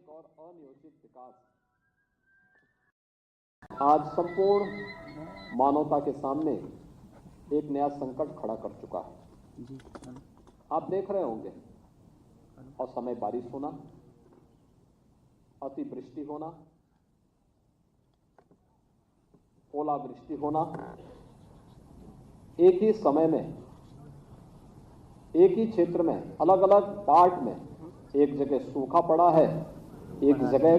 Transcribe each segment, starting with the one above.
अनियंत्रित और अनियोजित विकास आज संपूर्ण मानवता के सामने एक नया संकट खड़ा कर चुका है। आप देख रहे होंगे असमय बारिश होना, अतिवृष्टि होना, ओलावृष्टि होना, एक ही समय में एक ही क्षेत्र में अलग अलग पार्ट में एक जगह सूखा पड़ा है, एक जगह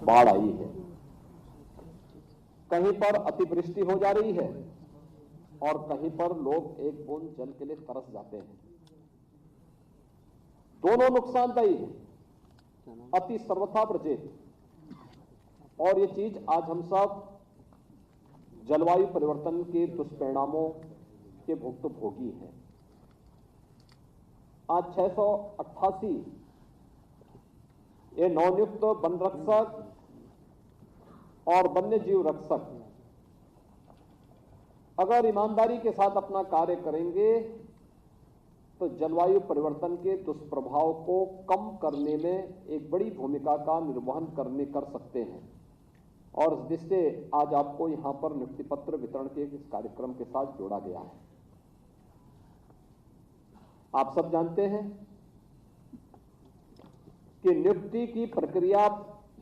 बाढ़ आई है, कहीं पर अतिवृष्टि हो जा रही है और कहीं पर लोग एक बूंद जल के लिए तरस जाते हैं। दोनों नुकसानदायी है, अति सर्वथा वर्जित। और ये चीज आज हम सब जलवायु परिवर्तन के दुष्परिणामों के भुक्तभोगी हैं। आज 688 ये नवनियुक्त वन रक्षक और वन्य जीव रक्षक अगर ईमानदारी के साथ अपना कार्य करेंगे तो जलवायु परिवर्तन के दुष्प्रभाव को कम करने में एक बड़ी भूमिका का निर्वहन कर सकते हैं। और इस दृष्टि से आज आपको यहां पर नियुक्ति पत्र वितरण के इस कार्यक्रम के साथ जोड़ा गया है। आप सब जानते हैं कि नियुक्ति की प्रक्रिया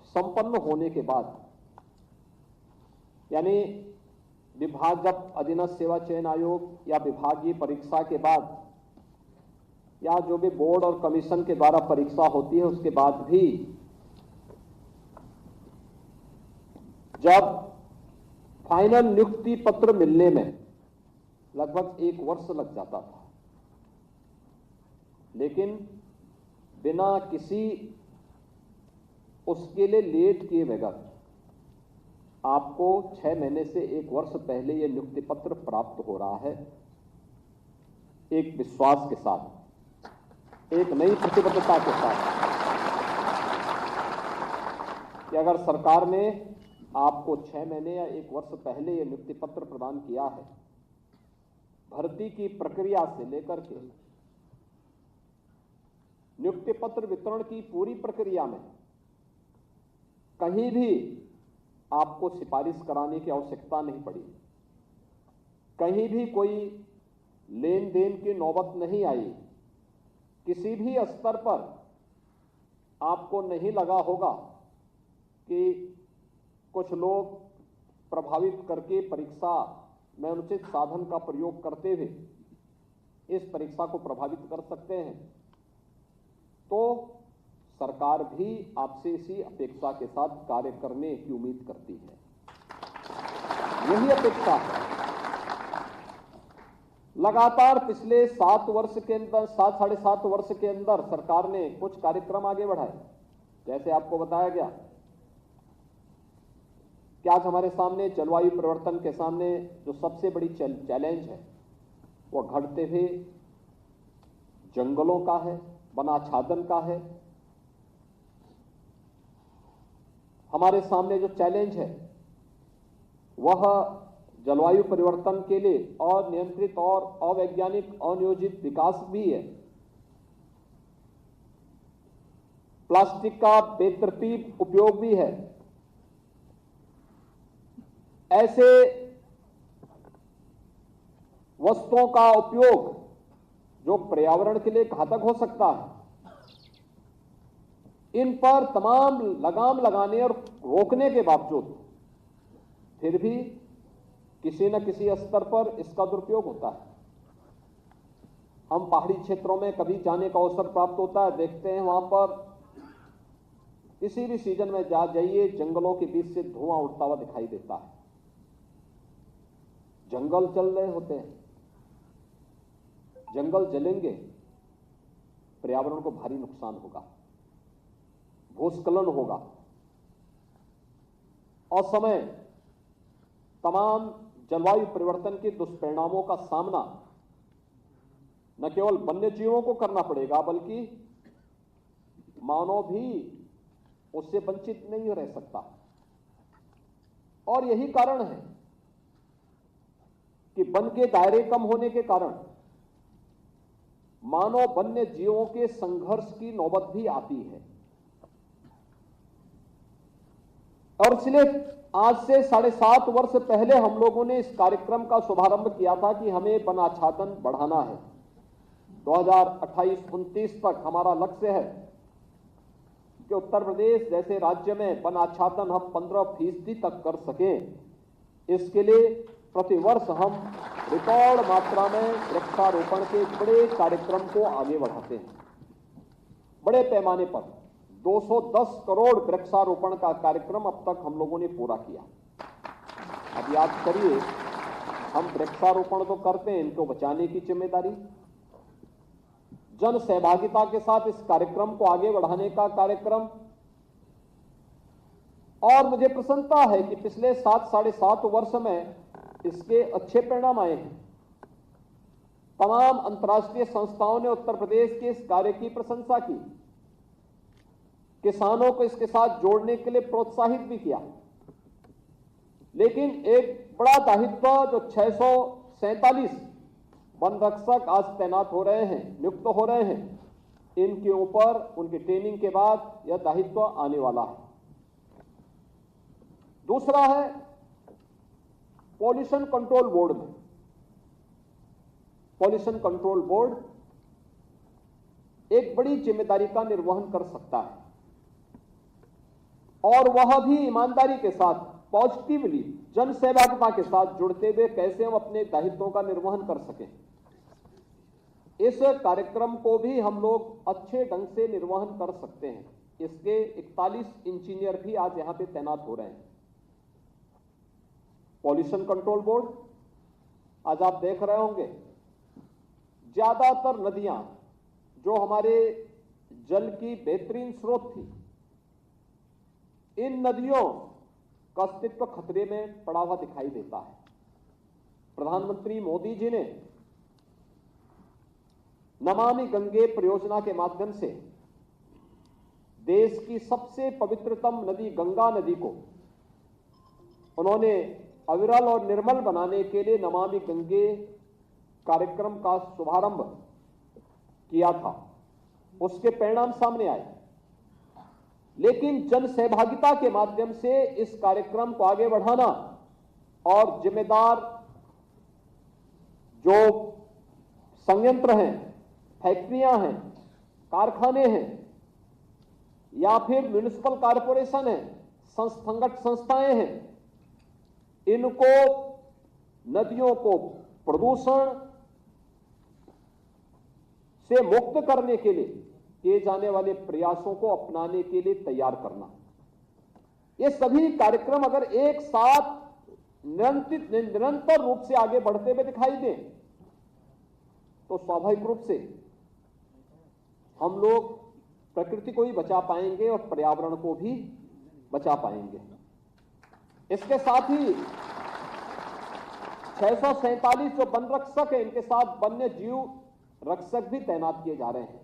संपन्न होने के बाद, यानी विभाग जब अधीनस्थ सेवा चयन आयोग या विभागीय परीक्षा के बाद या जो भी बोर्ड और कमीशन के द्वारा परीक्षा होती है उसके बाद भी जब फाइनल नियुक्ति पत्र मिलने में लगभग 1 वर्ष लग जाता था, लेकिन बिना किसी उसके लिए लेट किए बगैर आपको 6 महीने से 1 वर्ष पहले यह नियुक्ति पत्र प्राप्त हो रहा है। एक विश्वास के साथ, एक नई प्रतिबद्धता के साथ कि अगर सरकार ने आपको 6 महीने या 1 वर्ष पहले यह नियुक्ति पत्र प्रदान किया है, भर्ती की प्रक्रिया से लेकर के नियुक्ति पत्र वितरण की पूरी प्रक्रिया में कहीं भी आपको सिफारिश कराने की आवश्यकता नहीं पड़ी, कहीं भी कोई लेन देन की नौबत नहीं आई, किसी भी स्तर पर आपको नहीं लगा होगा कि कुछ लोग प्रभावित करके परीक्षा में अनुचित साधन का प्रयोग करते हुए इस परीक्षा को प्रभावित कर सकते हैं। तो सरकार भी आपसे इसी अपेक्षा के साथ कार्य करने की उम्मीद करती है। यही अपेक्षा है। लगातार पिछले 7 वर्ष के अंदर, 7-7.5 वर्ष के अंदर सरकार ने कुछ कार्यक्रम आगे बढ़ाए। जैसे आपको बताया गया कि आज हमारे सामने जलवायु परिवर्तन के सामने जो सबसे बड़ी चैलेंज है वो घटते हुए जंगलों का है, वनाच्छादन का है। हमारे सामने जो चैलेंज है वह जलवायु परिवर्तन के लिए अनियंत्रित और अवैज्ञानिक अनियोजित विकास भी है। प्लास्टिक का बेतरतीब उपयोग भी है। ऐसे वस्तुओं का उपयोग जो पर्यावरण के लिए घातक हो सकता है, इन पर तमाम लगाम लगाने और रोकने के बावजूद फिर भी किसी न किसी स्तर पर इसका दुरुपयोग होता है। हम पहाड़ी क्षेत्रों में कभी जाने का अवसर प्राप्त होता है, देखते हैं वहां पर किसी भी सीजन में जाइए, जंगलों के बीच से धुआं उठता हुआ दिखाई देता है। जंगल जल रहे होते हैं, जंगल जलेंगे, पर्यावरण को भारी नुकसान होगा, भूस्खलन होगा, असमय तमाम जलवायु परिवर्तन के दुष्परिणामों का सामना न केवल वन्य जीवों को करना पड़ेगा बल्कि मानव भी उससे वंचित नहीं रह सकता। और यही कारण है कि वन के दायरे कम होने के कारण मानव वन्य जीवों के संघर्ष की नौबत भी आती है। और इसलिए आज से 7.5 वर्ष पहले हम लोगों ने इस कार्यक्रम का शुभारंभ किया था कि हमें वन आच्छादन बढ़ाना है। 2028-29 तक हमारा लक्ष्य है कि उत्तर प्रदेश जैसे राज्य में वन आच्छादन हम 15% तक कर सकें। इसके लिए प्रतिवर्ष हम रिकॉर्ड मात्रा में वृक्षारोपण के बड़े कार्यक्रम को आगे बढ़ाते हैं। बड़े पैमाने पर 210 करोड़ वृक्षारोपण का कार्यक्रम अब तक हम लोगों ने पूरा किया। अब याद करिए, हम वृक्षारोपण तो करते हैं, इनको बचाने की जिम्मेदारी, जन सहभागिता के साथ इस कार्यक्रम को आगे बढ़ाने का कार्यक्रम। और मुझे प्रसन्नता है कि पिछले 7-7.5 वर्ष में इसके अच्छे परिणाम आए हैं। तमाम अंतर्राष्ट्रीय संस्थाओं ने उत्तर प्रदेश के इस कार्य की प्रशंसा की, किसानों को इसके साथ जोड़ने के लिए प्रोत्साहित भी किया। लेकिन एक बड़ा दायित्व जो 647 वन रक्षक आज तैनात हो रहे हैं, नियुक्त हो रहे हैं, इनके ऊपर उनकी ट्रेनिंग के बाद यह दायित्व आने वाला है। दूसरा है पॉल्यूशन कंट्रोल बोर्ड में। पॉल्यूशन कंट्रोल बोर्ड एक बड़ी जिम्मेदारी का निर्वहन कर सकता है और वह भी ईमानदारी के साथ, पॉजिटिवली, जन सहभागिता के साथ जुड़ते हुए कैसे हम अपने दायित्वों का निर्वहन कर सकें। इस कार्यक्रम को भी हम लोग अच्छे ढंग से निर्वहन कर सकते हैं। इसके 41 इंजीनियर भी आज यहां पे तैनात हो रहे हैं। पॉल्यूशन कंट्रोल बोर्ड, आज आप देख रहे होंगे, ज्यादातर नदियां जो हमारे जल की बेहतरीन स्रोत थी, इन नदियों का अस्तित्व खतरे में पड़ा हुआ दिखाई देता है। प्रधानमंत्री मोदी जी ने नमामि गंगे परियोजना के माध्यम से देश की सबसे पवित्रतम नदी गंगा नदी को उन्होंने अविरल और निर्मल बनाने के लिए नमामि गंगे कार्यक्रम का शुभारंभ किया था। उसके परिणाम सामने आए, लेकिन जन सहभागिता के माध्यम से इस कार्यक्रम को आगे बढ़ाना और जिम्मेदार जो संयंत्र हैं, फैक्ट्रियां हैं, कारखाने हैं या फिर म्युनिसिपल कॉरपोरेशन है, संगठन संस्थाएं हैं, इनको नदियों को प्रदूषण से मुक्त करने के लिए किए जाने वाले प्रयासों को अपनाने के लिए तैयार करना। ये सभी कार्यक्रम अगर एक साथ निरंतर रूप से आगे बढ़ते हुए दिखाई दें तो स्वाभाविक रूप से हम लोग प्रकृति को ही बचा पाएंगे और पर्यावरण को भी बचा पाएंगे। इसके साथ ही 647 जो वन रक्षक है, इनके साथ वन्य जीव रक्षक भी तैनात किए जा रहे हैं।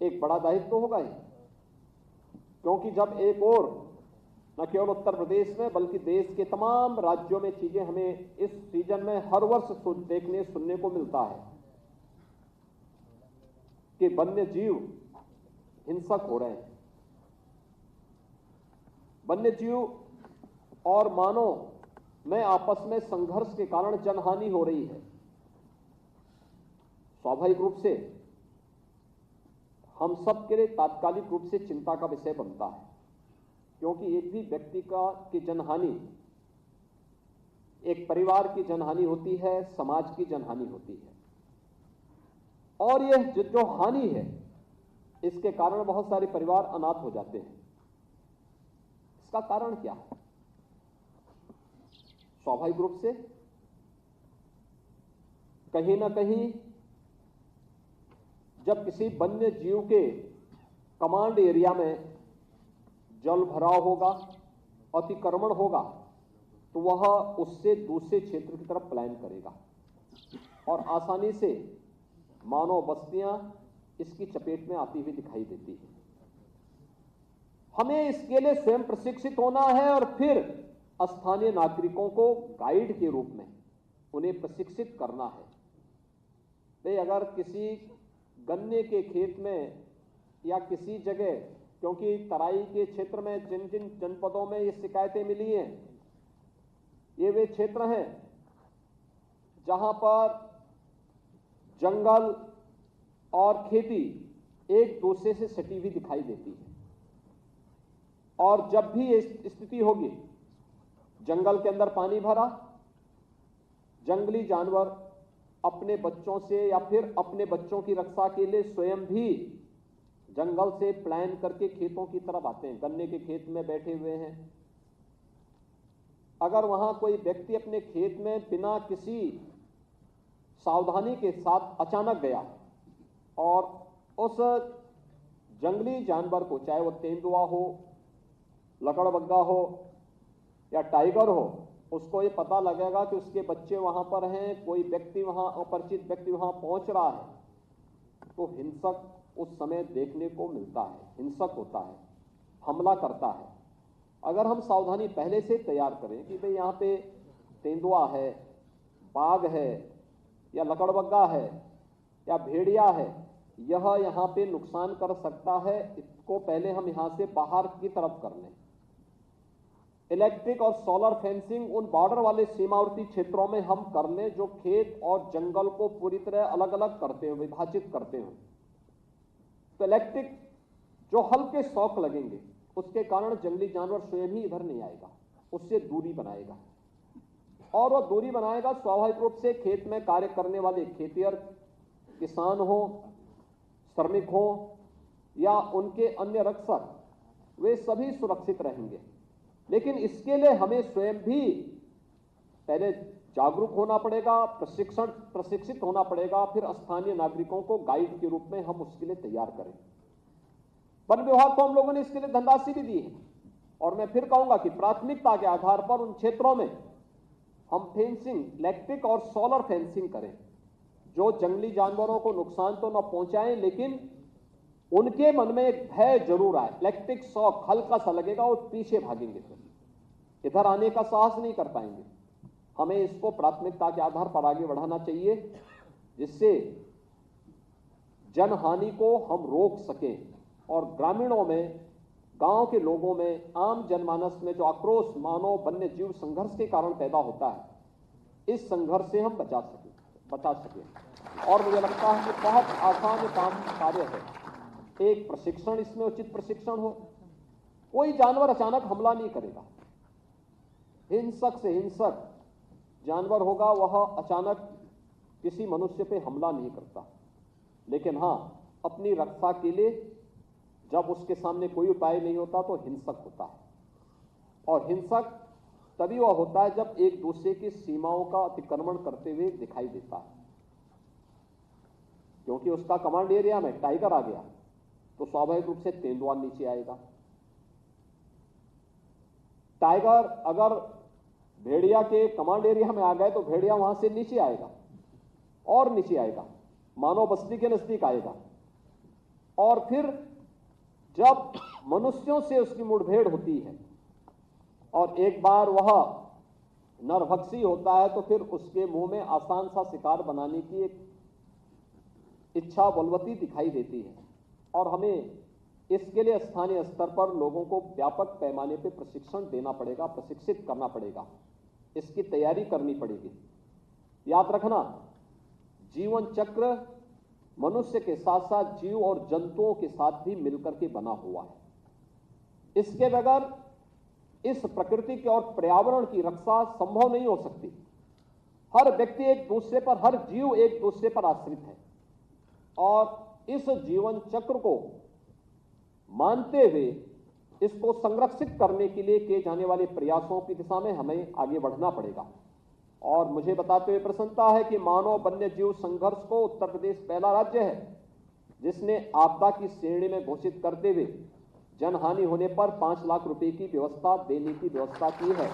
एक बड़ा दायित्व होगा ये, क्योंकि जब एक और न केवल उत्तर प्रदेश में बल्कि देश के तमाम राज्यों में चीजें हमें इस सीजन में हर वर्ष देखने सुनने को मिलता है कि वन्य जीव हिंसक हो रहे हैं, वन्य जीव और मानव में आपस में संघर्ष के कारण जनहानि हो रही है। स्वाभाविक रूप से हम सब के लिए तात्कालिक रूप से चिंता का विषय बनता है, क्योंकि एक भी व्यक्ति की जनहानि एक परिवार की जनहानि होती है, समाज की जनहानि होती है। और यह जो हानि है, इसके कारण बहुत सारे परिवार अनाथ हो जाते हैं। इसका कारण क्या है? स्वाभाविक रूप से कहीं ना कहीं जब किसी वन्य जीव के कमांड एरिया में जल भराव होगा, अतिक्रमण होगा, तो वह उससे दूसरे क्षेत्र की तरफ पलायन करेगा और आसानी से मानव बस्तियां इसकी चपेट में आती हुई दिखाई देती है। हमें इसके लिए स्वयं प्रशिक्षित होना है और फिर स्थानीय नागरिकों को गाइड के रूप में उन्हें प्रशिक्षित करना है। तो अगर किसी गन्ने के खेत में या किसी जगह क्योंकि तराई के क्षेत्र में जिन जिन जनपदों में ये शिकायतें मिली हैं, ये वे क्षेत्र हैं जहां पर जंगल और खेती एक दूसरे से सटी हुई दिखाई देती है। और जब भी ये स्थिति होगी, जंगल के अंदर पानी भरा, जंगली जानवर अपने बच्चों से या फिर अपने बच्चों की रक्षा के लिए स्वयं भी जंगल से पलायन करके खेतों की तरफ आते हैं। गन्ने के खेत में बैठे हुए हैं, अगर वहां कोई व्यक्ति अपने खेत में बिना किसी सावधानी के साथ अचानक गया और उस जंगली जानवर को, चाहे वो तेंदुआ हो, लकड़बग्गा हो या टाइगर हो, उसको ये पता लगेगा कि उसके बच्चे वहां पर हैं, कोई व्यक्ति वहां, अपरिचित व्यक्ति वहां पहुंच रहा है, तो हिंसक उस समय देखने को मिलता है, हिंसक होता है, हमला करता है। अगर हम सावधानी पहले से तैयार करें कि भाई यहाँ पे तेंदुआ है, बाघ है या लकड़बग्गा है या भेड़िया है, यह यहाँ पे नुकसान कर सकता है, इसको पहले हम यहाँ से बाहर की तरफ कर लें। इलेक्ट्रिक और सोलर फेंसिंग उन बॉर्डर वाले सीमावर्ती क्षेत्रों में हम कर लें जो खेत और जंगल को पूरी तरह अलग अलग करते हुए, विभाजित करते हुए। तो इलेक्ट्रिक जो हल्के शॉक लगेंगे, उसके कारण जंगली जानवर स्वयं ही इधर नहीं आएगा, उससे दूरी बनाएगा। और वह दूरी बनाएगा स्वाभाविक रूप से खेत में कार्य करने वाले खेतिहर किसान हो, श्रमिक हो या उनके अन्य रक्षक, वे सभी सुरक्षित रहेंगे। लेकिन इसके लिए हमें स्वयं भी पहले जागरूक होना पड़ेगा, प्रशिक्षित होना पड़ेगा, फिर स्थानीय नागरिकों को गाइड के रूप में हम उसके लिए तैयार करें। वन विभाग को हम लोगों ने इसके लिए धनराशि भी दी है और मैं फिर कहूंगा कि प्राथमिकता के आधार पर उन क्षेत्रों में हम फेंसिंग, इलेक्ट्रिक और सोलर फेंसिंग करें जो जंगली जानवरों को नुकसान तो न पहुंचाएं, लेकिन उनके मन में एक भय जरूर आए, इलेक्ट्रिक शॉक हल्का सा लगेगा और पीछे भागेंगे, फिर इधर आने का साहस नहीं कर पाएंगे। हमें इसको प्राथमिकता के आधार पर आगे बढ़ाना चाहिए, जिससे जनहानि को हम रोक सकें और ग्रामीणों में, गांव के लोगों में, आम जनमानस में जो आक्रोश मानव वन्य जीव संघर्ष के कारण पैदा होता है, इस संघर्ष से हम बचा सकें। और मुझे लगता है कि बहुत आसान कार्य है, एक प्रशिक्षण, इसमें उचित प्रशिक्षण हो। कोई जानवर अचानक हमला नहीं करेगा, हिंसक से हिंसक जानवर होगा, वह अचानक किसी मनुष्य पे हमला नहीं करता। लेकिन हां, अपनी रक्षा के लिए जब उसके सामने कोई उपाय नहीं होता तो हिंसक होता है। और हिंसक तभी वह होता है जब एक दूसरे की सीमाओं का अतिक्रमण करते हुए दिखाई देता है। क्योंकि उसका कमांड एरिया में टाइगर आ गया तो स्वाभाविक रूप से तेंदुआ नीचे आएगा। टाइगर अगर भेड़िया के कमांड एरिया में आ गए तो भेड़िया वहां से नीचे आएगा और नीचे आएगा, मानव बस्ती के नजदीक आएगा। और फिर जब मनुष्यों से उसकी मुठभेड़ होती है और एक बार वह नरभक्षी होता है, तो फिर उसके मुंह में आसान सा शिकार बनाने की एक इच्छा बलवती दिखाई देती है। और हमें इसके लिए स्थानीय स्तर पर लोगों को व्यापक पैमाने पर प्रशिक्षण देना पड़ेगा, प्रशिक्षित करना पड़ेगा, इसकी तैयारी करनी पड़ेगी। याद रखना, जीवन चक्र मनुष्य के साथ साथ जीव और जंतुओं के साथ भी मिलकर के बना हुआ है। इसके बगैर इस प्रकृति के और पर्यावरण की रक्षा संभव नहीं हो सकती। हर व्यक्ति एक दूसरे पर, हर जीव एक दूसरे पर आश्रित है और इस जीवन चक्र को मानते हुए इसको संरक्षित करने के लिए किए जाने वाले प्रयासों की दिशा में हमें आगे बढ़ना पड़ेगा। और मुझे बताते हुए प्रसन्नता है कि मानव वन्य जीव संघर्ष को उत्तर प्रदेश पहला राज्य है जिसने आपदा की श्रेणी में घोषित करते हुए जनहानि होने पर 5 लाख रुपए की व्यवस्था देने की व्यवस्था की है।